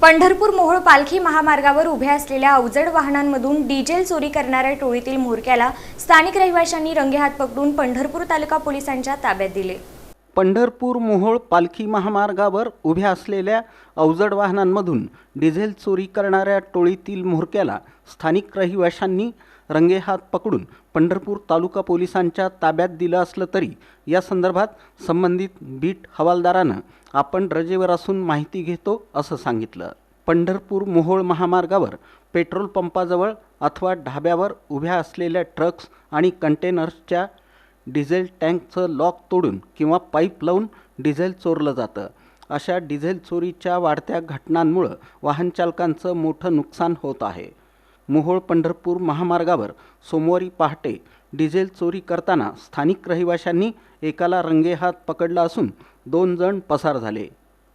पंढरपूर मोहोळ पालखी महामार्गावर उभ्या असलेल्या अवजड वाहनांमधून डिझेल चोरी करणाऱ्या टोळीतील म्होरक्याला स्थानिक रहिवाशांनी रंगेहात पकडून पंढरपूर तालुका पोलिसांच्या ताब्यात दिले। पंढरपूर मोहोळ पालखी महामार्गावर उभ्या असलेल्या अवजड वाहनांमधून डिझेल चोरी करणाऱ्या टोळीतील म्होरक्याला स्थानिक रहिवाशांनी रंगेहात पकडून पंढरपूर तालुका पोलिसांच्या ताब्यात दिलं असलं तरी या संदर्भात संबंधित बीट हवालदारानं आपण रजेवर असून माहिती घेतो असं सांगितलं। पंढरपूर मोहोळ महामार्गावर पेट्रोल पंपाजवळ अथवा ढाब्यावर उभ्या असलेल्या ट्रक्स आणि कंटेनर्सच्या डिझेल टँकचं लॉक तोडून किंवा पाईप लावून डिझेल चोरलं जातं। अशा डिझेल चोरीच्या वाढत्या घटनांमुळे वाहन चालकांचं मोठं नुकसान होत आहे। मोहोळ पंढरपूर महामार्गावर सोमवारी पहाटे डिझेल चोरी करताना स्थानिक रहिवाशांनी एकाला रंगेहात पकडला असून 2 जण पसार झाले।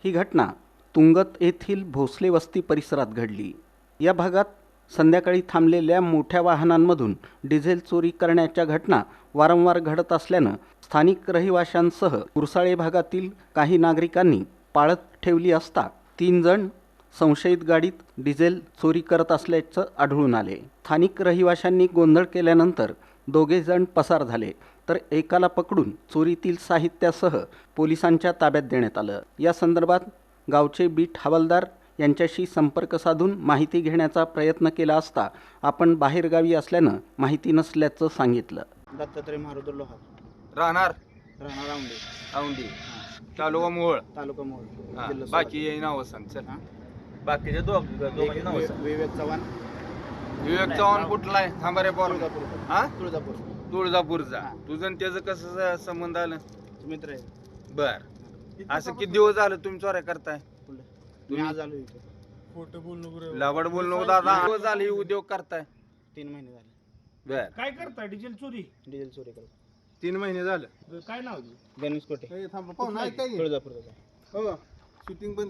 ही घटना तुंगत येथील भोसले वस्ती परिसरात घडली। या भागात संध्याकाळी थांबलेल्या मोठ्या वाहनांमधून डिझेल चोरी करण्याच्या घटना वारंवार घडत असल्यानं स्थानिक रहिवाशांसह कुरसाळे भागातील काही नागरिकांनी पाळत ठेवली असता 3 जण संशयित गाडीत डिझेल चोरी करत असल्याचं आढळून आले। स्थानिक रहिवाशांनी गोंधळ केल्यानंतर 2 जण पसार झाले तर एकाला पकडून चोरीतील साहित्यासह पोलिसांच्या ताब्यात देण्यात आलं। या संदर्भात गावचे बीट हवालदार यांच्याशी संपर्क साधून माहिती घेण्याचा प्रयत्न केला असता आपण बाहेरगावी असल्यानं माहिती नसल्याचं सांगितलं। दत्तात्रय मारुती लोहार राहणार औंढे औंढी तालुका मोहोळ मोहोळ जिल्हा बाकी नाव सांग सर। बाकीचे दोघांची नाव सांग। विवेक चव्हाण विवेक चव्हाण कुठला आहे? थांबा रे पोर। हा तुळजापूर तुळजापूरचा। तुझं आणि त्याचं कसं संबंध आलं? मित्र आहे। बर असं किती दिवस झालं तुम्ही चोऱ्या करताय? तुम्ही आज आलो इथे खोटं बोललो लबड बोललो दादा दिवस झाले उद्योग करताय? 3 महिने झाले। बर काय करताय? डिझेल चोरी? डिझेल चोरी करतो। 3 महिने झालं। काय नाव? गणेश कोटे थांबा पाहून ऐकाय तुळजापूरचा हो शूटिंग पण